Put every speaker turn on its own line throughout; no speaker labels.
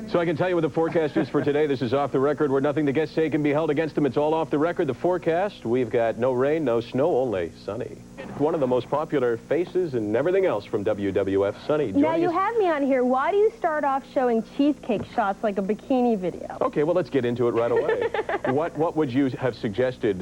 So I can tell you what the forecast is for today. This is Off the Record, where nothing the guests say can be held against them. It's all off the record. The forecast, we've got no rain, no snow, only sunny. One of the most popular faces and everything else from WWF, Sunny.
Now, you have me on here. Why do you start off showing cheesecake shots like a bikini video?
Okay, well, let's get into it right away. What would you have suggested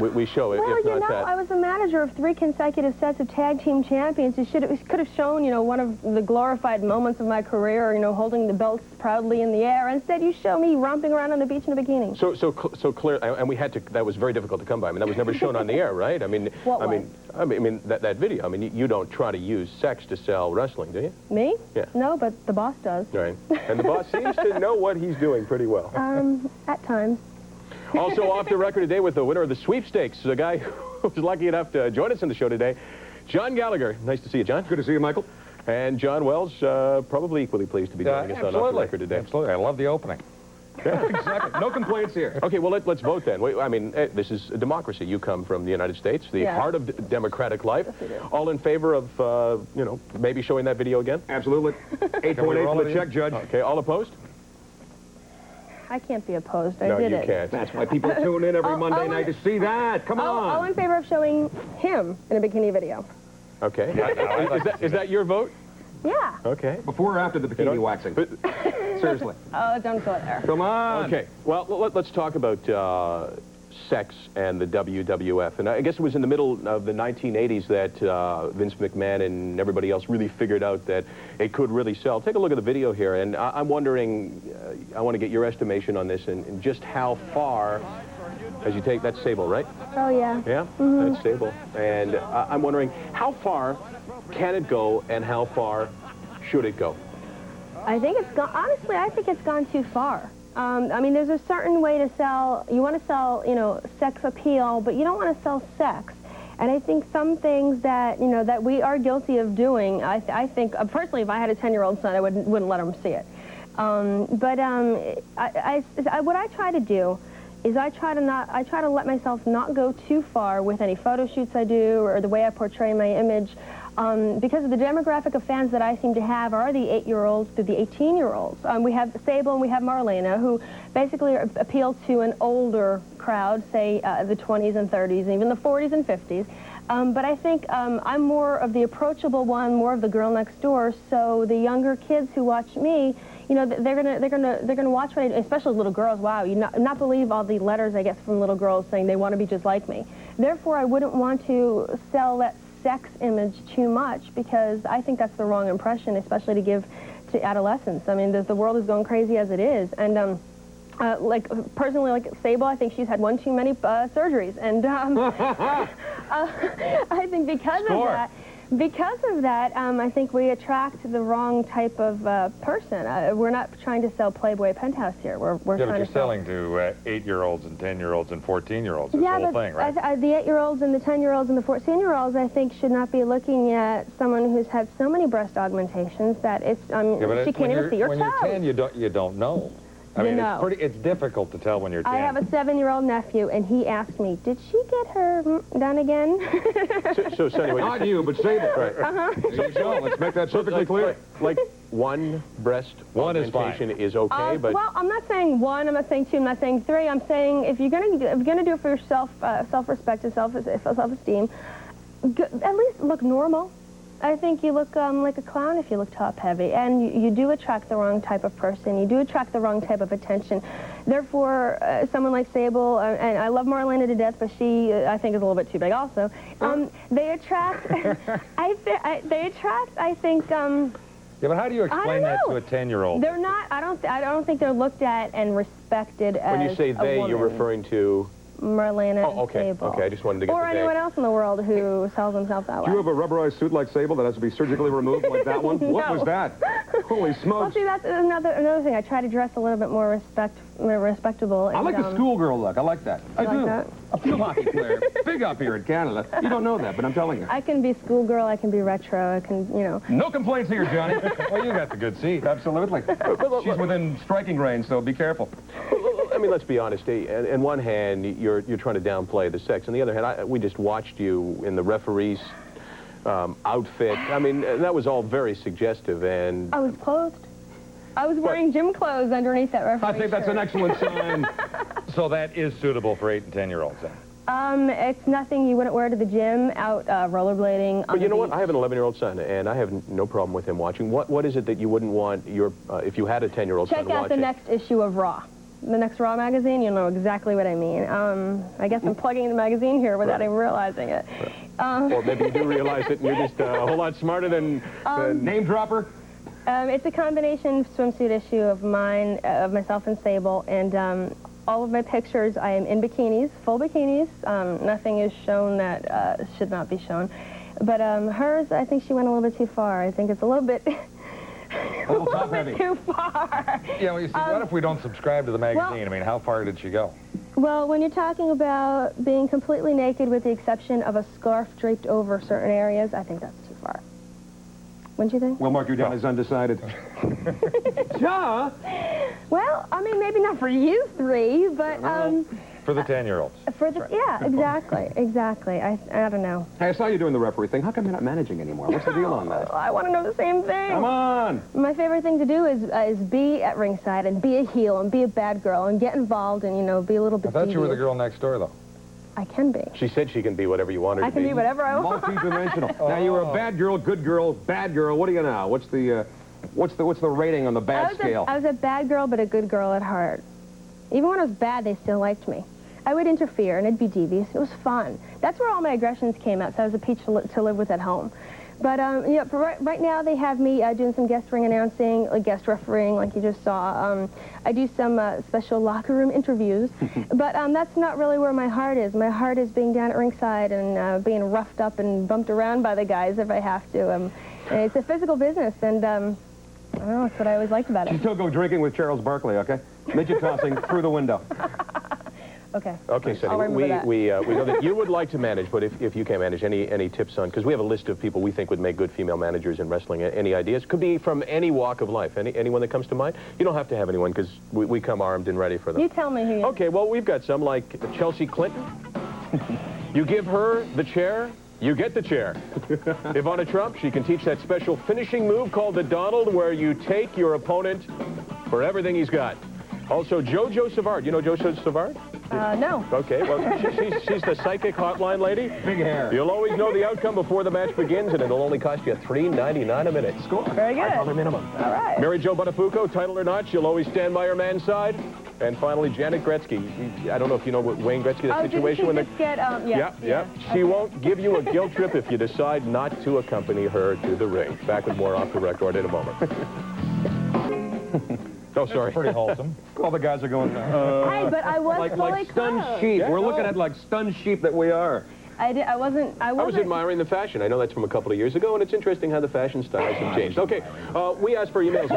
we show,
well,
if not that?
I was the manager of 3 consecutive sets of tag team champions. You could have shown, one of the glorified moments of my career, holding the belts proudly in the air. Instead, you show me romping around on the beach in a bikini.
So clear, and we had to, that was very difficult to come by. I mean, that was never shown on the air, right? I mean, that video, I mean, you don't try to use sex to sell wrestling, do you?
Me?
Yeah.
No, but the boss does.
Right. And the boss seems to know what he's doing pretty well.
At times.
Also off the record today with the winner of the sweepstakes, the guy who was lucky enough to join us in the show today, John Gallagher. Nice to see you, John.
Good to see you, Michael.
And John Wells, probably equally pleased to be joining us on Off the Record today.
Absolutely. I love the opening. Yeah, exactly. No complaints here.
Okay, well, let's vote then. I mean, this is a democracy. You come from the United States, the heart of democratic life. All in favor of, maybe showing that video again?
Absolutely. 8.8 for the check, Judge.
Okay, all opposed?
I can't be opposed.
No, you can't.
That's why people tune in every Monday night to see that. Come on.
All in favor of showing him in a bikini video.
Okay. Is that your vote?
Yeah.
Okay.
Before or after the bikini waxing? Seriously.
Oh, don't go there.
Come on.
Okay. Well, let's talk about sex and the WWF. And I guess it was in the middle of the 1980s that Vince McMahon and everybody else really figured out that it could really sell. Take a look at the video here, and I'm wondering, I want to get your estimation on this and just how far, as you take, that's Sable, right?
Oh, yeah.
Yeah?
Mm-hmm.
That's Sable. And I'm wondering, how far can it go and how far should it go?
I think it's gone, honestly, I think it's gone too far. I mean, there's a certain way to sell, you want to sell, sex appeal, but you don't want to sell sex. And I think some things that, that we are guilty of doing, I think, personally, if I had a 10-year-old son, I wouldn't let him see it. What I try to do is I try to let myself not go too far with any photo shoots I do or the way I portray my image. Because of the demographic of fans that I seem to have are the 8-year-olds to the 18-year-olds. We have Sable and we have Marlena, who basically appeal to an older crowd, say the 20s and 30s, and even the 40s and 50s. But I think I'm more of the approachable one, more of the girl next door. So the younger kids who watch me, they're gonna watch what I do, especially little girls. Wow, you not believe all the letters I get from little girls saying they want to be just like me. Therefore, I wouldn't want to sell that sex image too much, because I think that's the wrong impression, especially to give to adolescents. I mean, the world is going crazy as it is, and personally, like Sable, I think she's had one too many surgeries, and I think because of that, I think we attract the wrong type of person. We're not trying to sell Playboy Penthouse here. We're trying to sell...
selling to 8-year-olds and 10-year-olds and 14-year-olds.
Yeah,
the whole thing, right?
The 8-year-olds and the 10-year-olds and the 14-year-olds, I think, should not be looking at someone who's had so many breast augmentations that it's, she can't even see your toes.
When you're 10, you don't know. I mean, it's difficult to tell when you're 10.
I have a 7-year-old nephew, and he asked me, did she get her done again?
So Sonny,
not you, but Sable. Right. There you go. Let's make that perfectly clear.
Like one breast augmentation is okay, but...
Well, I'm not saying 1, I'm not saying 2, I'm not saying 3. I'm saying if you're gonna do it for yourself, self-respect and self-esteem, at least look normal. I think you look like a clown if you look top-heavy, and you do attract the wrong type of person. You do attract the wrong type of attention. Therefore, someone like Sable, and I love Marlena to death, but she, I think, is a little bit too big also. They attract, I think...
yeah, but how do you explain that to a 10-year-old?
They're not, I don't think they're looked at and respected as
When you say they, you're referring to...
Marlena and Sable.
Okay, I just wanted to get
or anyone else in the world who sells themselves that way.
Do you have a rubberized suit like Sable that has to be surgically removed like that one?
No.
What was that? Holy smokes.
Well, see, that's another thing. I try to dress a little bit more respectable. And,
I like the schoolgirl look. I like that. I do.
That?
A field hockey player. Big up here in Canada. You don't know that, but I'm telling you.
I can be schoolgirl. I can be retro. I can,
No complaints here, Johnny.
Well, you got the good seat.
Absolutely. She's within striking range, so be careful.
I mean, let's be honest. On one hand, you're trying to downplay the sex. On the other hand, we just watched you in the referee's outfit. I mean, that was all very suggestive. And
I was clothed. I was wearing gym clothes underneath that referee
I think that's an excellent sign.
So that is suitable for 8 and 10-year-olds then?
It's nothing you wouldn't wear to the gym, out rollerblading.
But you know what? I have an 11-year-old son, and I have no problem with him watching. What is it that you wouldn't want your, if you had a 10-year-old son watching?
Check out the next issue of Raw. The next Raw magazine, you'll know exactly what I mean. I guess I'm plugging the magazine here without even realizing it.
Or maybe you do realize it, and you're just a whole lot smarter than
Name dropper?
It's a combination swimsuit issue of mine, of myself and Sable, and all of my pictures, I am in bikinis, full bikinis. Nothing is shown that should not be shown. But hers, I think she went a little bit too far. I think it's a little bit...
A little top heavy.
Too far.
Yeah, well, you see, what if we don't subscribe to the magazine? I mean, how far did she go?
Well, when you're talking about being completely naked with the exception of a scarf draped over certain areas, I think that's too far. Wouldn't you think?
We'll mark you down as undecided. Yeah.
Well, I mean, maybe not for you three, but
For the 10-year-olds.
for the yeah, exactly. I don't know.
Hey, I saw you doing the referee thing. How come you're not managing anymore? What's the deal on that?
I want to know the same thing.
Come on.
My favorite thing to do is be at ringside and be a heel and be a bad girl and get involved and, you know, be a little bit
I thought you were the
devious.
girl next door, though.
I can be.
She said she can be whatever you want her
I
to
can
be.
be whatever I want.
Multi-dimensional. Now, you were a bad girl, good girl, bad girl. What are you now? What's the rating on the bad scale?
I was a bad girl, but a good girl at heart. Even when I was bad, they still liked me. I would interfere, and it'd be devious. It was fun. That's where all my aggressions came out, so I was a peach to live with at home. But, yeah, right now they have me doing some guest ring announcing, like guest refereeing, like you just saw. I do some special locker room interviews, but that's not really where my heart is. My heart is being down at ringside and being roughed up and bumped around by the guys if I have to. And it's a physical business, and I don't know, that's what I always liked about it.
You still go drinking with Charles Barkley, okay? Midget tossing through the window.
Okay.
Okay,
I'll
Sonny,
remember that.
we know that you would like to manage, but if you can't manage, any tips on, because we have a list of people we think would make good female managers in wrestling. Any ideas? Could be from any walk of life. Anyone that comes to mind? You don't have to have anyone, because we come armed and ready for them.
You tell me who you
Okay, well, we've got some like Chelsea Clinton. You give her the chair, you get the chair. Ivana Trump, she can teach that special finishing move called the Donald, where you take your opponent for everything he's got. Also, JoJo Savard. You know JoJo Savard?
No.
Okay, well, she's the psychic hotline lady.
Big hair.
You'll always know the outcome before the match begins, and it'll only cost you $3.99 a minute. Score.
Very good.
$5 minimum.
All right.
Mary Jo Buttafuoco, title or not, she'll always stand by her man's side. And finally, Janet Gretzky. I don't know if you know what Wayne Gretzky, that situation when
yeah.
She won't give you a guilt trip if you decide not to accompany her to the ring. Back with more Off the Record in a moment. Oh, sorry.
Pretty wholesome.
All the guys are going,
Hey, but I was fully
like stunned
clothed.
sheep.
Yeah,
We're looking at like stunned sheep that we are.
I wasn't.
I was admiring the fashion. I know that's from a couple of years ago, and it's interesting how the fashion styles have changed. Okay, we asked for emails.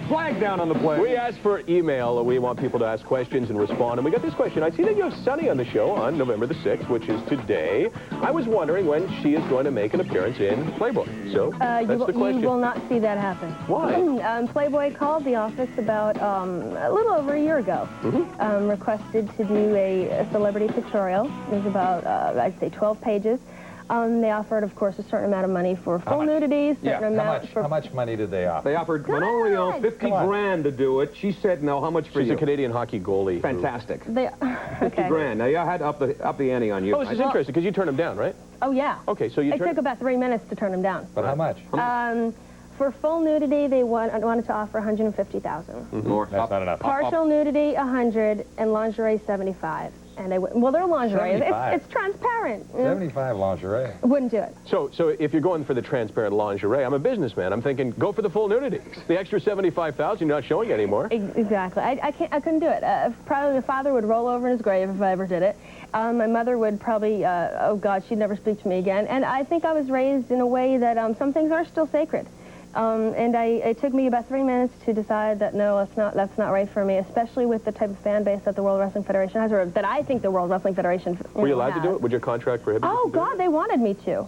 Flag down on the play.
We asked for email. We want people to ask questions and respond. And we got this question. I see that you have Sunny on the show on November the 6th, which is today. I was wondering when she is going to make an appearance in Playboy. So that's the question.
You will not see that happen.
Why?
Playboy called the office about a little over a year ago. Requested to do a celebrity pictorial. It was about, I'd say, 12 pages. They offered, of course, a certain amount of money for full nudity,
How much money did they offer?
They offered Manolio 50 grand to do it. She said, no, how much for you?
She's a Canadian hockey goalie.
Fantastic. 50
Okay.
grand. Now, you had to up the ante on you.
Oh, this is interesting, because you turned him down, right?
Oh, yeah.
Okay, so you
It took about 3 minutes to turn him down.
But how much?
For full nudity, they wanted to offer $150,000.
More.
That's not enough.
Partial nudity, $100, and lingerie, $75. And they well, they're lingerie.
75.
It's transparent. You know?
75 lingerie.
Wouldn't do it.
So if you're going for the transparent lingerie, I'm a businessman. I'm thinking, go for the full nudity. The extra $75,000 you're not showing anymore.
Exactly. I couldn't do it. Probably my father would roll over in his grave if I ever did it. My mother would probably, oh God, she'd never speak to me again. And I think I was raised in a way that some things are still sacred. And it took me about 3 minutes to decide that no, that's not right for me, especially with the type of fan base that the World Wrestling Federation has, or that I think the World Wrestling Federation
Were you allowed
has.
to do it? Would your contract prohibit you
Oh
from doing
God, they wanted me to.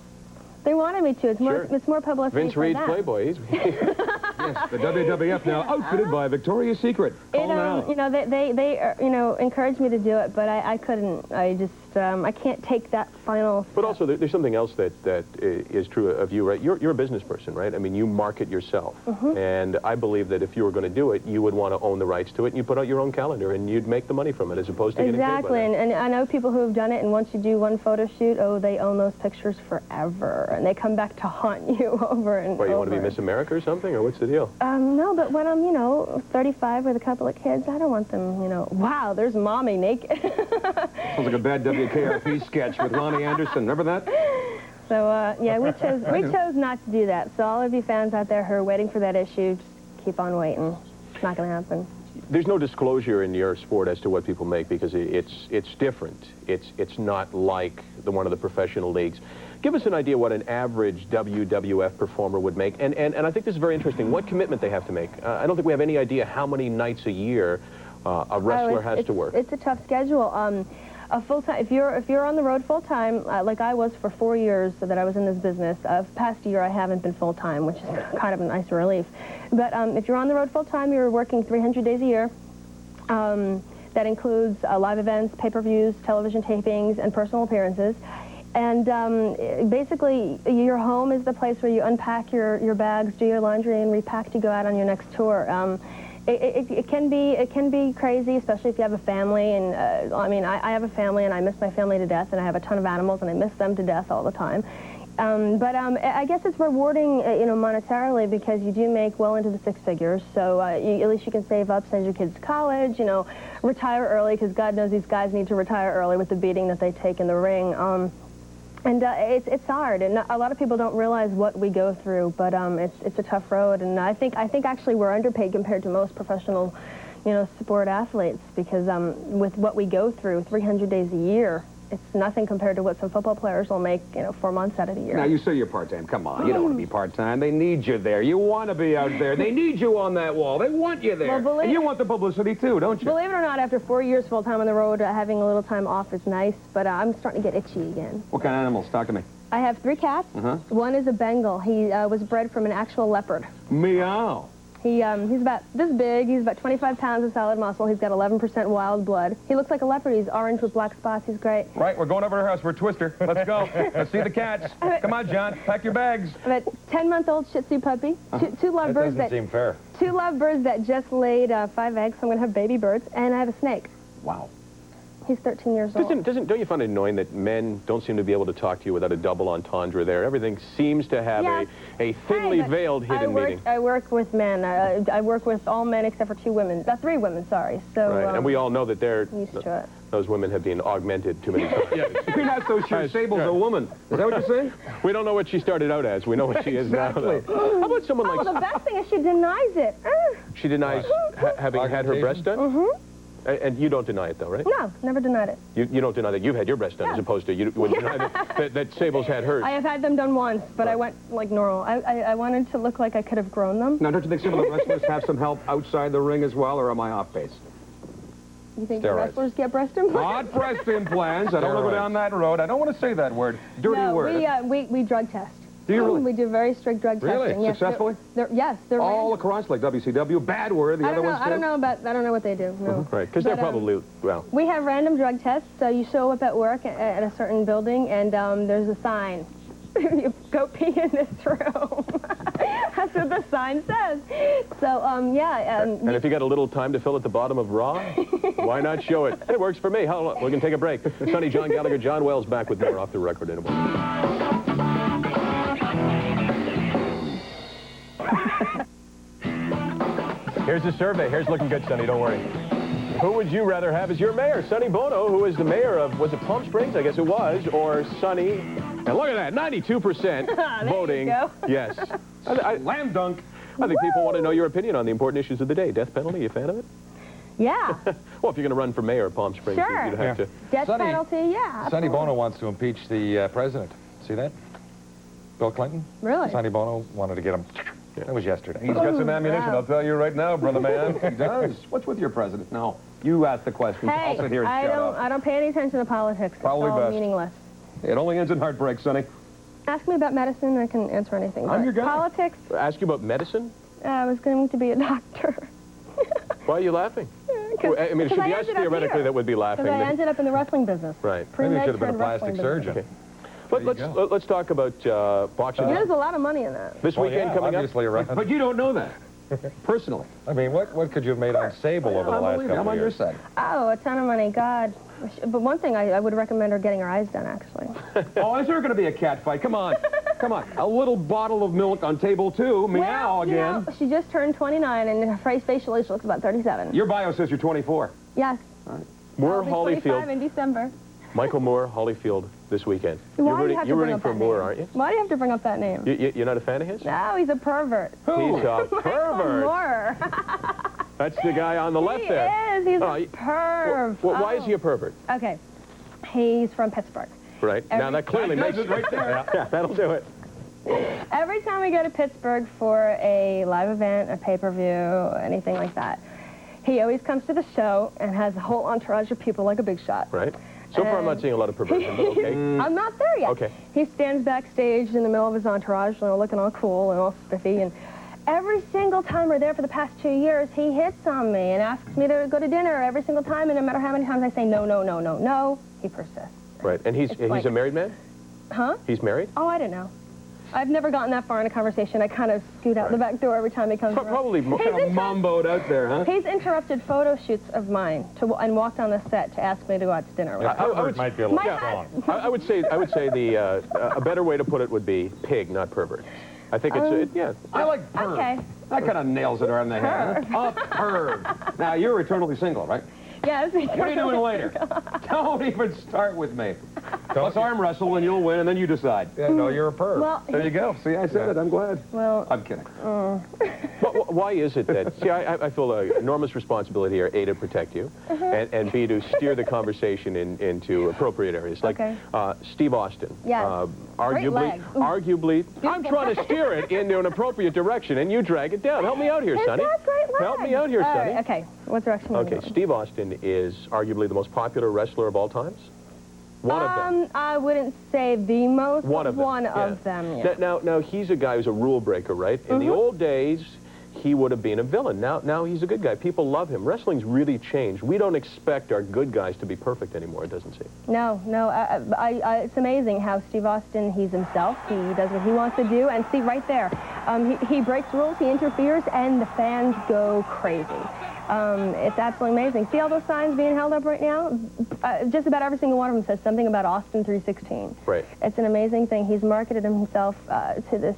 They wanted me to. It's more publicity
Vince
for
Reed's
them.
Playboy.
Yes, the WWF now outfitted by Victoria's Secret. Call now.
You know, they encouraged me to do it, but I couldn't. I just I can't take that final step.
But also, there's something else that is true of you, right? You're a business person, right? I mean, you market yourself. And I believe that if you were going to do it, you would want to own the rights to it, and you'd put out your own calendar, and you'd make the money from it, as opposed to getting paid by
Exactly,
that.
and I know people who have done it, and once you do one photo shoot, oh, they own those pictures forever, and they come back to haunt you over and over.
What, you want to be Miss America or something, or what's the deal?
No, but when I'm, 35 with a couple of kids, I don't want them, wow, there's mommy naked.
Sounds like a bad WKRP sketch with Lonnie Anderson. Remember that?
So, yeah, we chose not to do that. So all of you fans out there who are waiting for that issue, just keep on waiting. It's not going to happen.
There's no disclosure in your sport as to what people make because it's different. It's not like one of the professional leagues. Give us an idea what an average WWF performer would make, and I think this is very interesting. What commitment they have to make. I don't think we have any idea how many nights a year a wrestler has to work.
It's a tough schedule. A full-time, if you're on the road full-time, like I was for 4 years that I was in this business, past year I haven't been full-time, which is kind of a nice relief. But if you're on the road full-time, you're working 300 days a year. That includes live events, pay-per-views, television tapings, and personal appearances. And basically, your home is the place where you unpack your bags, do your laundry, and repack to go out on your next tour. It can be crazy, especially if you have a family. And I mean, I have a family, and I miss my family to death, and I have a ton of animals, and I miss them to death all the time. But I guess it's rewarding, monetarily, because you do make well into the six figures. So at least you can save up, send your kids to college, retire early, because God knows these guys need to retire early with the beating that they take in the ring. And it's hard, and a lot of people don't realize what we go through, but it's a tough road, and I think actually we're underpaid compared to most professional, sport athletes, because with what we go through 300 days a year, it's nothing compared to what some football players will make, 4 months out of the year.
Now, you say you're part-time. Come on, you don't want to be part-time. They need you there. You want to be out there. They need you on that wall. They want you there.
Well,
and you want the publicity, too, don't you?
Believe it or not, after 4 years full-time on the road, having a little time off is nice, but I'm starting to get itchy again.
What kind of animals? Talk to me.
I have 3 cats. One is a Bengal. He was bred from an actual leopard.
Meow.
He's about this big. He's about 25 pounds of solid muscle. He's got 11% wild blood. He looks like a leopard. He's orange with black spots. He's great.
Right, we're going over to her house for a twister. Let's go. Let's see the cats. Come on, John. Pack your bags.
I have a 10-month-old Shih Tzu puppy. Two lovebirds
that doesn't seem fair.
2 lovebirds that just laid 5 eggs. So I'm going to have baby birds. And I have a snake.
Wow.
He's 13 years old.
Don't you find it annoying that men don't seem to be able to talk to you without a double entendre there? Everything seems to have a thinly veiled hidden meaning.
I work with men. I work with all men except for 2 women. 3 women, sorry. So,
right, and we all know that
used to it.
those women have been augmented too many times.
You're not so sure Sable's a woman. Is that what you're saying?
We don't know what she started out as. We know what she is now, though. How about someone like...
the best thing is she denies it.
She denies having had her breast done? And you don't deny it, though, right?
No, never denied it.
You don't deny that you've had your breast done, as opposed to you wouldn't deny that Sable's had hers.
I have had them done once, but I went like normal. I wanted to look like I could have grown them.
Now, don't you think some of the wrestlers have some help outside the ring as well, or am I off base?
You think the wrestlers get breast implants?
Not breast implants. I don't want to go down that road. I don't want to say that word. Dirty word.
We drug test.
Do you really?
We do very strict drug testing. Yes,
Successfully?
Yes, they're
all across, like WCW, bad word. The other ones
I don't know what they do. No.
Right, because they're probably, well...
We have random drug tests, so you show up at work at a certain building, and there's a sign. You go pee in this room. That's what the sign says. So, yeah.
And if you got a little time to fill at the bottom of Raw, why not show it? It works for me. How long? We can take a break. Sonny, John Gallagher, John Wells back with more Off the Record in a moment. Here's the survey. Here's looking good, Sonny. Don't worry. Who would you rather have as your mayor? Sonny Bono, who is the mayor of, was it Palm Springs? I guess it was. Or Sonny. And look at that, 92% voting.
There you go.
Yes.
Slam dunk.
I think people want to know your opinion on the important issues of the day. Death penalty, you a fan of it?
Yeah.
Well, if you're going to run for mayor of Palm Springs,
Sure.
you'd have to.
Death penalty, yeah.
Sonny Bono wants to impeach the president. See that? Bill Clinton?
Really?
Sonny Bono wanted to get him. That was yesterday.
He's got some ammunition,
wow.
I'll tell you right now, brother man. He does. What's with your president? No, you ask the questions.
Hey,
I'll sit here and shut up.
I don't pay any attention to politics.
Probably
it's all
best.
meaningless.
It only ends in heartbreak, Sonny.
Ask me about medicine, I can answer anything.
I'm your guy.
Politics,
Ask you about medicine?
I was going to be a doctor.
Why are you laughing?
Because
I mean, it should be us theoretically that would be laughing.
Because I ended up in the wrestling business.
Right.
Maybe you should have been a plastic surgeon.
Okay. Let's talk about boxing.
There's a lot of money in that.
This weekend coming
obviously
up?
Right.
But you don't know that, personally.
I mean, what could you have made on Sable over the last couple of years?
I'm on your side.
Oh, a ton of money, God. But one thing, I would recommend her getting her eyes done, actually.
Oh, is there going to be a cat fight? Come on. Come on. A little bottle of milk on table 2. Meow again.
You know, she just turned 29, and her facial age looks about 37.
Your bio says you're 24.
Yes.
Moore,
I'll be 25
Holyfield.
in December.
Michael Moore, Holyfield this weekend.
Why do you have to
You're
bring
rooting
up
for
that
Moore,
name?
aren't you?
Why do you have to bring up that name?
You're not a fan of his?
No, he's a pervert.
He's a
Michael
pervert.
Moore.
That's the guy on the left there.
He is. He's a perv.
Why is he a pervert?
Okay. He's from Pittsburgh.
Right. Now that clearly makes
it right there.
Yeah, that'll do it.
Every time we go to Pittsburgh for a live event, a pay-per-view, anything like that, he always comes to the show and has a whole entourage of people like a big shot.
Right. So far, I'm not seeing a lot of perversion, but okay.
I'm not there yet.
Okay.
He stands backstage in the middle of his entourage, you know, looking all cool and all spiffy, and every single time we're there for the past 2 years, he hits on me and asks me to go to dinner every single time, and no matter how many times I say no, no, no, no, no, he persists.
Right. And he's
like-
a married man?
Huh?
He's married?
Oh, I don't know. I've never gotten that far in a conversation. I kind of scoot out the back door every time he comes around.
Probably more.
Kind of mamboed out there, huh?
He's interrupted photo shoots of mine and walked on the set to ask me to go out to dinner with him.
Pervert might be a little
My-
strong.
I would say a better way to put it would be pig, not pervert. I think it's yeah.
I like perv.
Okay.
That kind of nails it around the head. A perv. Now, you're eternally single, right?
Yes.
What are you doing later? Don't even start with me. Let's arm wrestle and you'll win, and then you decide.
Yeah, no, you're a perv.
Well,
There you go. See, I said it. I'm glad.
well,
I'm kidding.
Why is it that, see, I feel an enormous responsibility here, A, to protect you, and B, to steer the conversation into appropriate areas. Like
Okay.
Steve Austin.
Yes. Great legs. Ooh.
Arguably, I'm trying to steer it into an appropriate direction, and you drag it down. Help me out here,
he's
Sonny.
got great legs.
Help me out here,
All
Sonny.
right, okay. What direction are we
Okay,
going?
Steve Austin is arguably the most popular wrestler of all times. One of them.
I wouldn't say the most.
One of them.
One
yeah.
of them, yeah.
Now he's a guy who's a rule breaker, right? In the old days, he would have been a villain. Now he's a good guy. People love him. Wrestling's really changed. We don't expect our good guys to be perfect anymore, it doesn't seem.
No. It's amazing how Steve Austin, he's himself. He does what he wants to do. And see, right there, he breaks rules, he interferes, and the fans go crazy. It's absolutely amazing. See all those signs being held up right now? Just about every single one of them says something about Austin 316.
Right.
It's an amazing thing. He's marketed himself to this.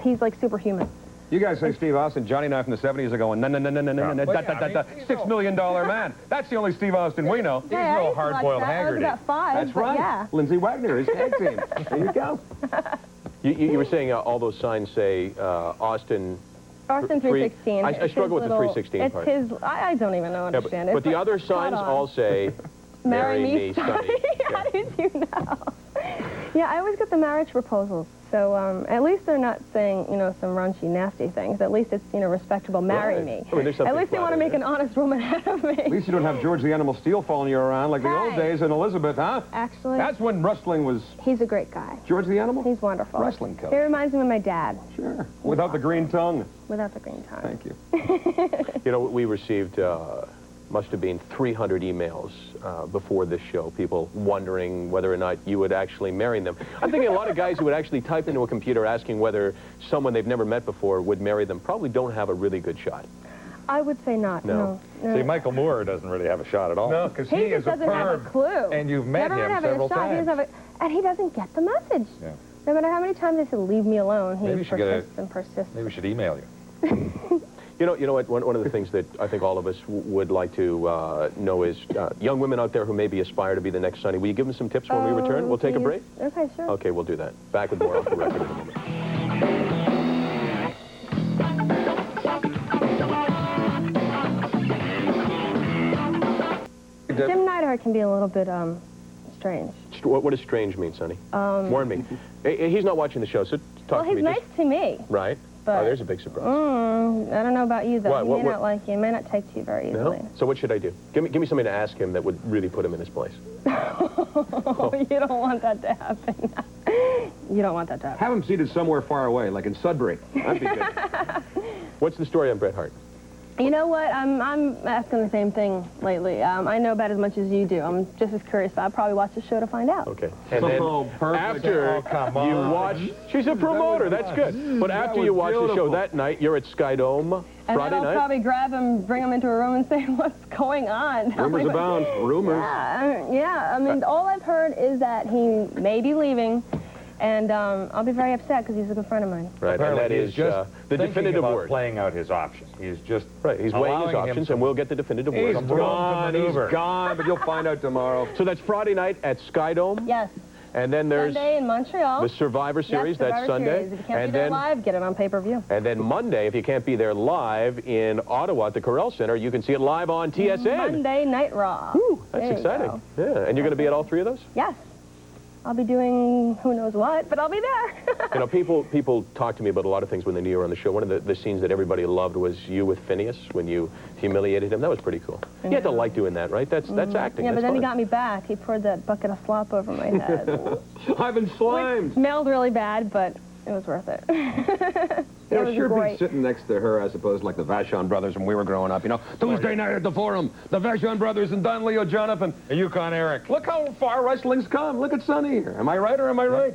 He's like superhuman.
You guys say Steve Austin. Johnny and I from the 70s are going, no, $6 million man. That's the only Steve Austin we know.
He's no hard-boiled
I was
Haggerty.
about 5.
That's
but
right.
Yeah.
Lindsay Wagner, his tag team. There you go.
You were saying all those signs say Austin...
Austin 316.
I struggle with the 316 part.
It's his. I don't even know. Understand it.
But the other signs all say, marry me, Sonny.
How did you know? Yeah, I always get the marriage proposals. So at least they're not saying, you know, some raunchy, nasty things. At least it's, you know, respectable. Marry
Right.
me.
I mean, there's something
At least they want to make an honest woman out of me.
At least you don't have George the Animal Steel following you around like the old
Hey.
days in Elizabeth, huh?
Actually,
That's when wrestling was
he's a great guy.
George the Animal?
He's wonderful.
Wrestling coach.
He reminds me of my dad,
Sure. Without the green tongue.
without the green tongue.
Thank you.
You know, we received, must have been 300 emails before this show, people wondering whether or not you would actually marry them. I'm thinking a lot of guys who would actually type into a computer asking whether someone they've never met before would marry them probably don't have a really good shot.
I would say not.
No.
No.
See, Michael Moore doesn't really have a shot at all.
No, because
He
he
just
is a
doesn't have a
perv.
clue.
And you've met
Never
him
mind having
several
a shot. He
times.
doesn't have and he doesn't get the message.
Yeah.
No matter how many times I said, leave me alone, he
Maybe you should get
persists and persists.
Maybe we should email you.
You know what? One of the things that I think all of us would like to know is young women out there who maybe aspire to be the next Sonny. Will you give them some tips when we return? We'll take a
please.
break?
Okay, sure.
Okay, we'll do that. Back with more Off the Record in a moment.
Jim Neidhart can be a little bit strange.
What does strange mean, Sonny? Warn me. He's not watching the show, so talk
Well,
to
he's
me.
nice to me.
Right?
But-
Oh, there's a big surprise.
I don't know about you, though.
Why?
He
What-
may not like you. He may not take to you very easily.
No? So what should I do? Give me something to ask him that would really put him in his place.
Oh, you don't want that to happen. You don't want that to happen.
Have him seated somewhere far away, like in Sudbury. That'd be good.
What's the story on Bret Hart?
You know what? I'm asking the same thing lately. I know about as much as you do. I'm just as curious, but I'll probably watch the show to find out.
Okay. And then
perfect.
after
come
you
on.
watch, she's a promoter. That's good. But after you watch the show that night, you're at Sky Dome
And
Friday
then I'll
night.
probably grab him, bring him into a room and say, what's going on?
Rumors abound. Rumors.
Yeah, I mean, all I've heard is that he may be leaving, and I'll be very upset because he's a good friend of mine.
Right, and
Apparently
that
he's
is
just
the definitive
about
word.
playing out his options. He's just
Right, he's weighing his
allowing him
options,
to-
and we'll get the definitive word.
He's
on tomorrow.
gone. He's
maneuver.
gone, but you'll find out tomorrow.
So that's Friday night at Sky Dome,
Yes.
and then there's
Sunday in Montreal.
the Survivor Series.
Yes,
that's
Survivor
Sunday,
Series. If you can't
and
be there
then
live, get it on pay-per-view.
and then Monday, if you can't be there live in Ottawa at the Corel Center, you can see it live on TSN.
Monday Night Raw.
Woo, that's
There you
exciting.
go.
Yeah, and you're going to be at all three of those?
Yes. I'll be doing who knows what, but I'll be there.
You know, people talk to me about a lot of things when they knew you were on the show. One of the scenes that everybody loved was you with Phineas when you humiliated him. That was pretty cool. You had to like doing that, right? That's acting.
Yeah,
That's
but then he
fun.
got me back. He poured that bucket of slop over my head.
I've been slimed.
Smelled really bad, but it was worth it.
You know,
It was
sure
great.
be sitting next to her as opposed to like the Vachon brothers when we were growing up. You know, Tuesday night at the Forum, the Vachon brothers and Don Leo Jonathan.
Yukon Eric.
Look how far wrestling's come. Look at Sonny here. Am I right or am I right?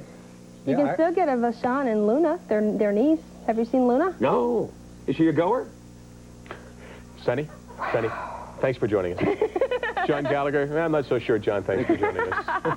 You can still get a Vachon and Luna, their niece. Have you seen Luna?
No. Is she a goer?
Sonny, thanks for joining us. John Gallagher, I'm not so sure, John, thanks for joining us.